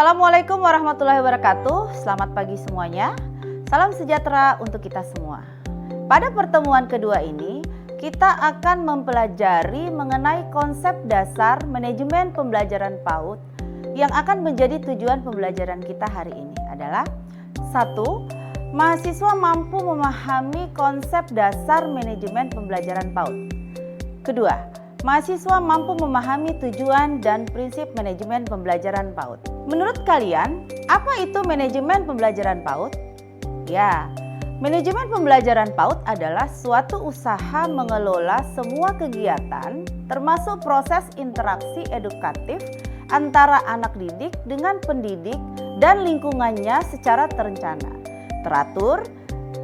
Assalamualaikum warahmatullahi wabarakatuh. Selamat pagi semuanya. Salam sejahtera untuk kita semua. Pada pertemuan kedua ini, kita akan mempelajari mengenai konsep dasar manajemen pembelajaran PAUD yang akan menjadi tujuan pembelajaran kita hari ini adalah 1. Mahasiswa mampu memahami konsep dasar manajemen pembelajaran PAUD. Kedua, mahasiswa mampu memahami tujuan dan prinsip manajemen pembelajaran PAUD. Menurut kalian, apa itu manajemen pembelajaran PAUD? Ya, manajemen pembelajaran PAUD adalah suatu usaha mengelola semua kegiatan, termasuk proses interaksi edukatif antara anak didik dengan pendidik dan lingkungannya secara terencana, teratur,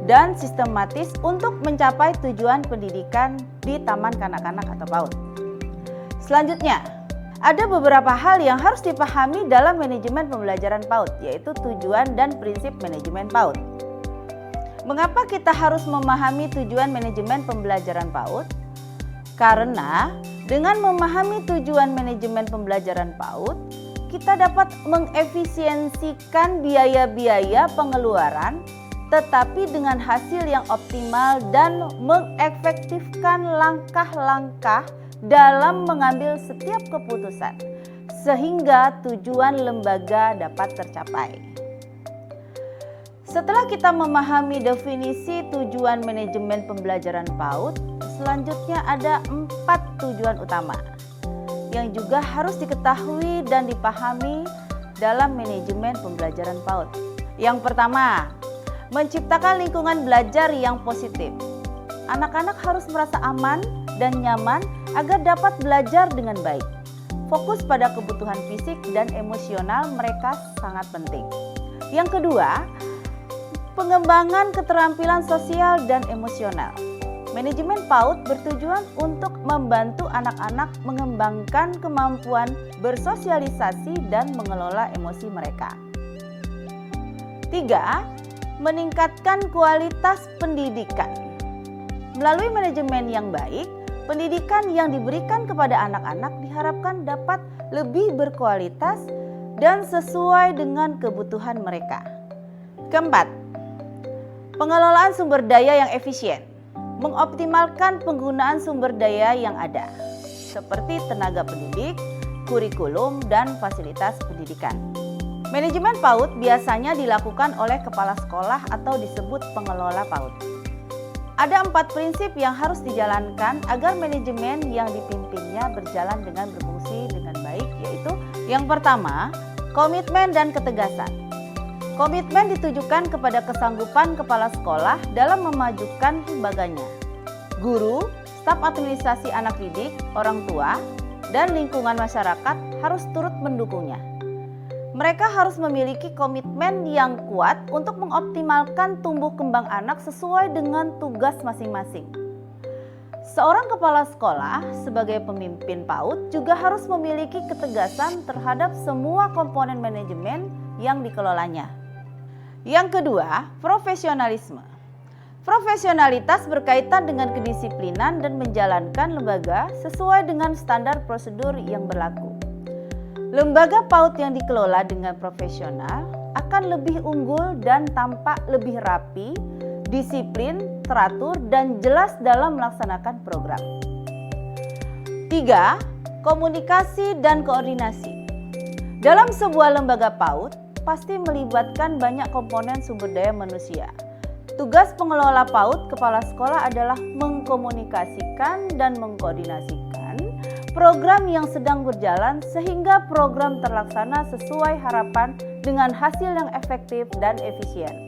dan sistematis untuk mencapai tujuan pendidikan di taman kanak-kanak atau PAUD. Selanjutnya, ada beberapa hal yang harus dipahami dalam manajemen pembelajaran PAUD, yaitu tujuan dan prinsip manajemen PAUD. Mengapa kita harus memahami tujuan manajemen pembelajaran PAUD? Karena dengan memahami tujuan manajemen pembelajaran PAUD, kita dapat mengefisiensikan biaya-biaya pengeluaran, tetapi dengan hasil yang optimal dan mengefektifkan langkah-langkah dalam mengambil setiap keputusan, sehingga tujuan lembaga dapat tercapai. Setelah kita memahami definisi tujuan manajemen pembelajaran PAUD, selanjutnya ada 4 tujuan utama yang juga harus diketahui dan dipahami dalam manajemen pembelajaran PAUD. Yang pertama, menciptakan lingkungan belajar yang positif. Anak-anak harus merasa aman dan nyaman agar dapat belajar dengan baik. Fokus pada kebutuhan fisik dan emosional mereka sangat penting. Yang kedua, pengembangan keterampilan sosial dan emosional. Manajemen PAUD bertujuan untuk membantu anak-anak mengembangkan kemampuan bersosialisasi dan mengelola emosi mereka. 3. Meningkatkan kualitas pendidikan. Melalui manajemen yang baik, pendidikan yang diberikan kepada anak-anak diharapkan dapat lebih berkualitas dan sesuai dengan kebutuhan mereka. Keempat, pengelolaan sumber daya yang efisien. Mengoptimalkan penggunaan sumber daya yang ada, seperti tenaga pendidik, kurikulum, dan fasilitas pendidikan. Manajemen PAUD biasanya dilakukan oleh kepala sekolah atau disebut pengelola PAUD. Ada 4 prinsip yang harus dijalankan agar manajemen yang dipimpinnya berjalan dengan berfungsi dengan baik, yaitu yang pertama, komitmen dan ketegasan. Komitmen ditujukan kepada kesanggupan kepala sekolah dalam memajukan lembaganya. Guru, staf administrasi anak didik, orang tua, dan lingkungan masyarakat harus turut mendukungnya. Mereka harus memiliki komitmen yang kuat untuk mengoptimalkan tumbuh kembang anak sesuai dengan tugas masing-masing. Seorang kepala sekolah sebagai pemimpin PAUD juga harus memiliki ketegasan terhadap semua komponen manajemen yang dikelolanya. Yang kedua, profesionalisme. Profesionalitas berkaitan dengan kedisiplinan dan menjalankan lembaga sesuai dengan standar prosedur yang berlaku. Lembaga PAUD yang dikelola dengan profesional akan lebih unggul dan tampak lebih rapi, disiplin, teratur, dan jelas dalam melaksanakan program. 3. Komunikasi dan koordinasi. Dalam sebuah lembaga PAUD, pasti melibatkan banyak komponen sumber daya manusia. Tugas pengelola PAUD kepala sekolah adalah mengkomunikasikan dan mengkoordinasikan program yang sedang berjalan sehingga program terlaksana sesuai harapan dengan hasil yang efektif dan efisien.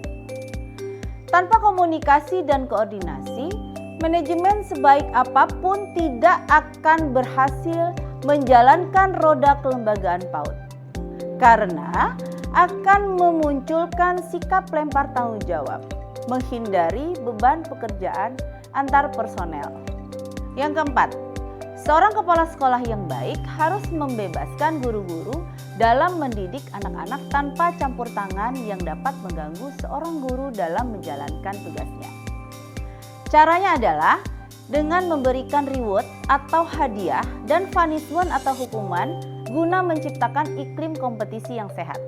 Tanpa komunikasi dan koordinasi, manajemen sebaik apapun tidak akan berhasil menjalankan roda kelembagaan PAUD. Karena akan memunculkan sikap lempar tanggung jawab, menghindari beban pekerjaan antar personel. Yang keempat, seorang kepala sekolah yang baik harus membebaskan guru-guru dalam mendidik anak-anak tanpa campur tangan yang dapat mengganggu seorang guru dalam menjalankan tugasnya. Caranya adalah dengan memberikan reward atau hadiah dan punishment atau hukuman guna menciptakan iklim kompetisi yang sehat.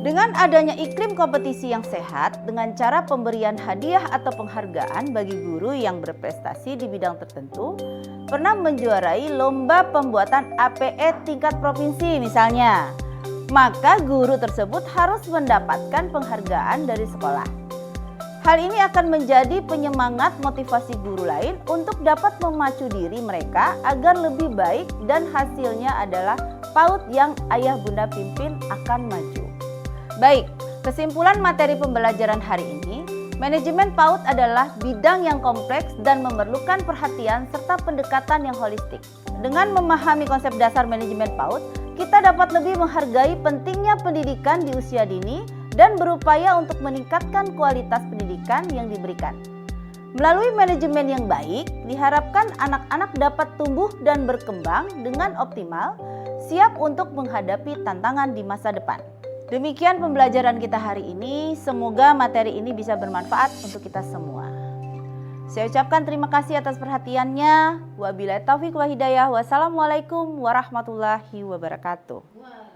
Dengan adanya iklim kompetisi yang sehat dengan cara pemberian hadiah atau penghargaan bagi guru yang berprestasi di bidang tertentu, pernah menjuarai lomba pembuatan APE tingkat provinsi misalnya, maka guru tersebut harus mendapatkan penghargaan dari sekolah. Hal ini akan menjadi penyemangat motivasi guru lain untuk dapat memacu diri mereka agar lebih baik dan hasilnya adalah PAUD yang ayah bunda pimpin akan maju. Baik, kesimpulan materi pembelajaran hari ini, manajemen PAUD adalah bidang yang kompleks dan memerlukan perhatian serta pendekatan yang holistik. Dengan memahami konsep dasar manajemen PAUD, kita dapat lebih menghargai pentingnya pendidikan di usia dini dan berupaya untuk meningkatkan kualitas pendidikan yang diberikan. Melalui manajemen yang baik, diharapkan anak-anak dapat tumbuh dan berkembang dengan optimal, siap untuk menghadapi tantangan di masa depan. Demikian pembelajaran kita hari ini, semoga materi ini bisa bermanfaat untuk kita semua. Saya ucapkan terima kasih atas perhatiannya. Wabillahi taufiq wa hidayah. Wassalamualaikum warahmatullahi wabarakatuh.